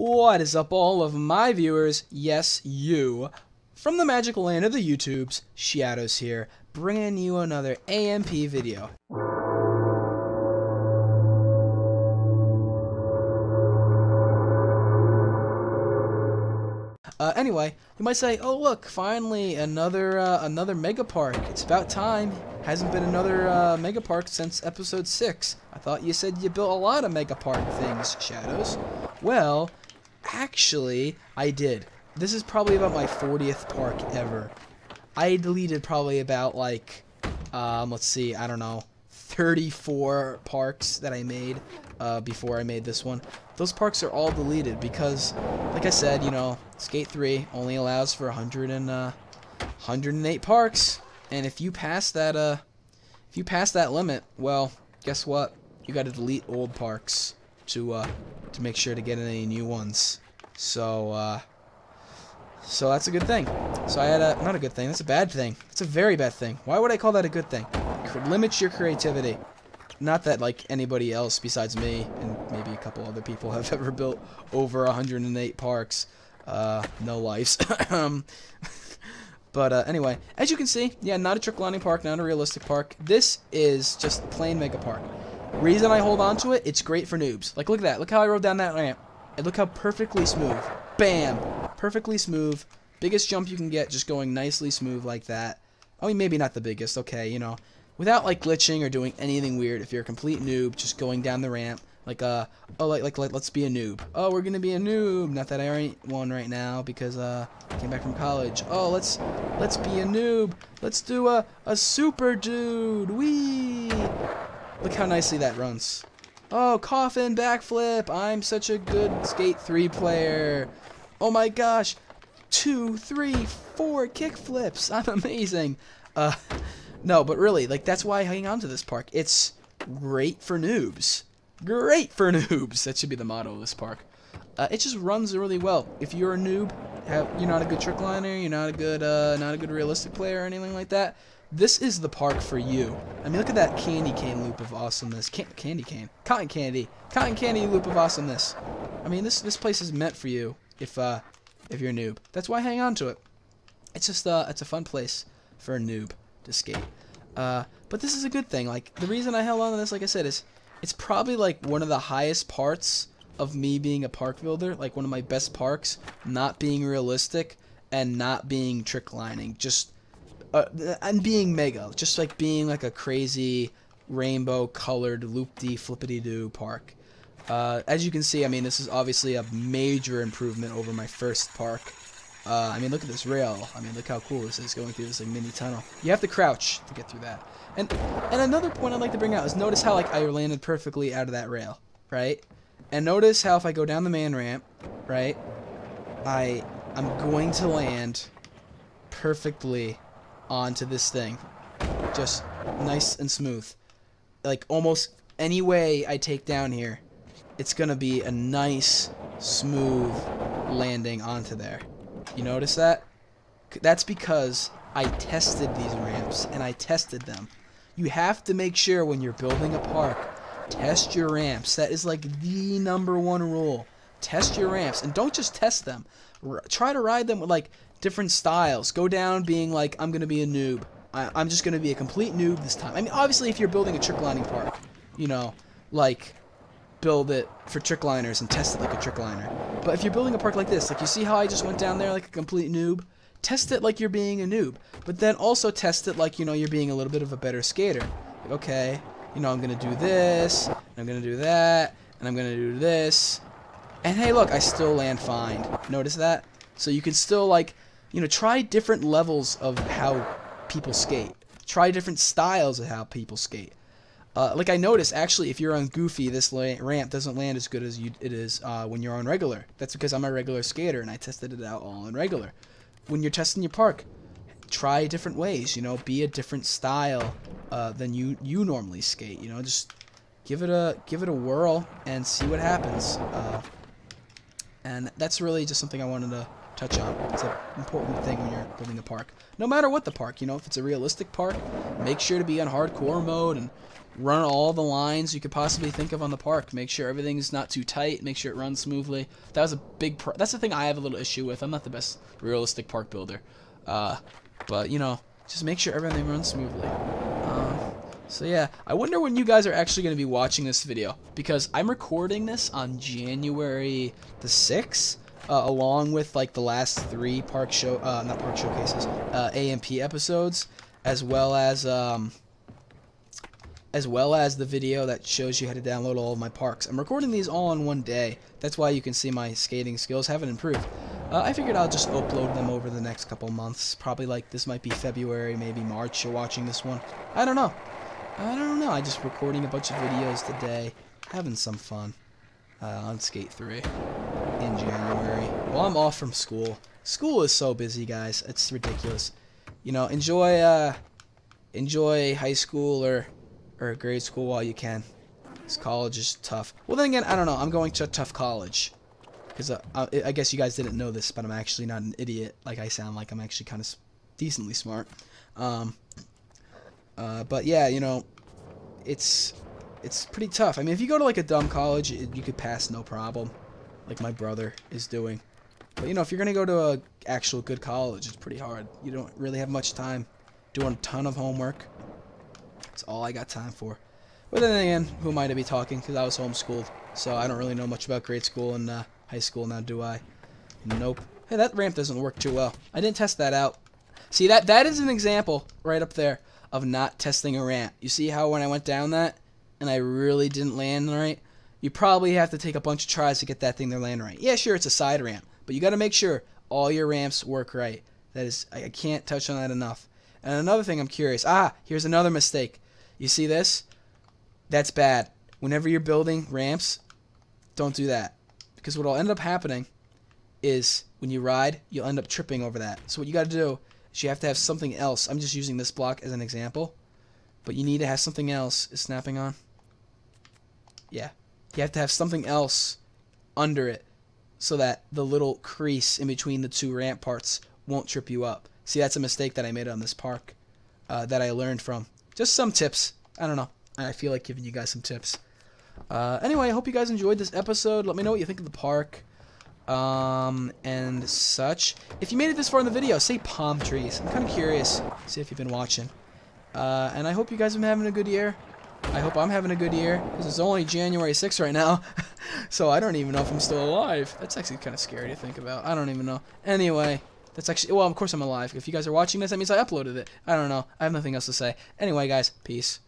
What is up, all of my viewers? Yes, you. From the magical land of the YouTubes, Shadows here, bringing you another AMP video. Anyway, you might say, oh look, finally another mega park. It's about time. Hasn't been another mega park since episode 6. I thought you said you built a lot of mega park things, Shadows. Well, actually, I did. This is probably about my 40th park ever. I deleted probably about like, let's see, I don't know, 34 parks that I made before I made this one. Those parks are all deleted because, like I said, you know, Skate 3 only allows for 108 parks, and if you pass that limit, well, guess what? You got to delete old parks to make sure to get any new ones. So that's a good thing. So I had not a good thing. That's a bad thing. It's a very bad thing. Why would I call that a good thing? It limits your creativity. Not that like anybody else besides me and maybe a couple other people have ever built over 108 parks. No lives. But anyway, as you can see, yeah, not a trick lining park, not a realistic park. This is just plain mega park. Reason I hold on to it, it's great for noobs. Like, look at that. Look how I rode down that ramp. And look how perfectly smooth. Bam! Perfectly smooth. Biggest jump you can get, just going nicely smooth like that. I mean, maybe not the biggest, okay, you know. Without, like, glitching or doing anything weird. If you're a complete noob, just going down the ramp. Like, let's be a noob. Oh, we're gonna be a noob. Not that I ain't one right now, because, I came back from college. Oh, let's be a noob. Let's do a super dude. Whee! Look how nicely that runs. Oh, coffin backflip. I'm such a good Skate 3 player. Oh my gosh. 2, 3, 4 kick flips. I'm amazing. No, but really, like, that's why I hang on to this park. It's great for noobs. Great for noobs. That should be the motto of this park. It just runs really well. If you're a noob, you're not a good trick liner, you're not a good realistic player or anything like that, this is the park for you. I mean, look at that candy cane loop of awesomeness. Candy cane. Cotton candy loop of awesomeness. I mean, this place is meant for you if you're a noob. That's why I hang on to it. It's just it's a fun place for a noob to skate. But this is a good thing. Like, the reason I held on to this, like I said, is it's probably like one of the highest parts of me being a park builder, like one of my best parks, not being realistic and not being trick lining, just and being mega, just like being like a crazy rainbow colored loop-de flippity-doo park. As you can see, I mean, this is obviously a major improvement over my first park. I mean, look at this rail. I mean, look how cool this is, going through this like mini tunnel. You have to crouch to get through that. And another point I'd like to bring out is notice how like I landed perfectly out of that rail, right? And notice how if I go down the main ramp, right, I'm going to land perfectly onto this thing. Just nice and smooth. Like almost any way I take down here, it's gonna be a nice, smooth landing onto there. You notice that? That's because I tested these ramps, and I tested them. You have to make sure when you're building a park, test your ramps. That is like the #1 rule. Test your ramps, and don't just test them. Try to ride them with like different styles. Go down being like, I'm gonna be a noob. I'm just gonna be a complete noob this time. I mean, obviously, if you're building a trick lining park, you know, like, build it for trick liners and test it like a trick liner. But if you're building a park like this, like you see how I just went down there like a complete noob? Test it like you're being a noob. But then also test it like, you know, you're being a little bit of a better skater. Like, okay, you know, I'm gonna do this, and I'm gonna do that, and I'm gonna do this. And hey, look, I still land fine. Notice that? So you can still, like, you know, try different levels of how people skate. Try different styles of how people skate. Like I noticed, actually, if you're on Goofy, this ramp doesn't land as good as it is when you're on regular. That's because I'm a regular skater, and I tested it out all on regular. When you're testing your park, try different ways. You know, be a different style than you normally skate. You know, just give it a whirl and see what happens. And that's really just something I wanted to touch on. It's an important thing when you're building a park. No matter what the park, you know, if it's a realistic park, make sure to be on hardcore mode and run all the lines you could possibly think of on the park. Make sure everything's not too tight. Make sure it runs smoothly. That was a big that's the thing I have a little issue with. I'm not the best realistic park builder. But, you know, just make sure everything runs smoothly. So yeah, I wonder when you guys are actually going to be watching this video, because I'm recording this on January the 6th, along with like the last 3 not park showcases, AMP episodes, as well as the video that shows you how to download all of my parks. I'm recording these all in one day. That's why you can see my skating skills haven't improved. I figured I'll just upload them over the next couple months. Probably like this might be February, maybe March. You're watching this one. I don't know. I'm just recording a bunch of videos today, having some fun on Skate 3 in January. Well, I'm off from school. School is so busy, guys. It's ridiculous. You know, enjoy high school or grade school while you can. This college is tough. Well, then again, I don't know. I'm going to a tough college. Because I guess you guys didn't know this, but I'm actually not an idiot like I sound like. I'm actually kind of decently smart. But yeah, you know, it's pretty tough. I mean, if you go to like a dumb college, you could pass no problem, like my brother is doing. But you know, if you're gonna go to a actual good college, it's pretty hard. You don't really have much time doing a ton of homework. That's all I got time for. But then again, who am I to be talking? Because I was homeschooled, so I don't really know much about grade school and high school now, do I? Nope. Hey, that ramp doesn't work too well. I didn't test that out. See, that is an example right up there of not testing a ramp. You see how when I went down that and I really didn't land right? You probably have to take a bunch of tries to get that thing to land right. Yeah, sure, it's a side ramp, but you got to make sure all your ramps work right. That is, I can't touch on that enough. And another thing I'm curious. Here's another mistake. You see this? That's bad. Whenever you're building ramps, don't do that. Because what will end up happening is when you ride, you'll end up tripping over that. So what you got to do is you have to have something else. I'm just using this block as an example. But you need to have something else. Is snapping on? Yeah. You have to have something else under it so that the little crease in between the 2 ramp parts won't trip you up. See, that's a mistake that I made on this park that I learned from. Just some tips. I don't know. I feel like giving you guys some tips. Anyway, I hope you guys enjoyed this episode. Let me know what you think of the park and such. If you made it this far in the video, say palm trees. I'm kind of curious. See if you've been watching. And I hope you guys have been having a good year. I hope I'm having a good year, because it's only January 6th right now. So I don't even know if I'm still alive. That's actually kind of scary to think about. I don't even know. Anyway, that's actually... Well, of course I'm alive. If you guys are watching this, that means I uploaded it. I don't know. I have nothing else to say. Anyway, guys, peace.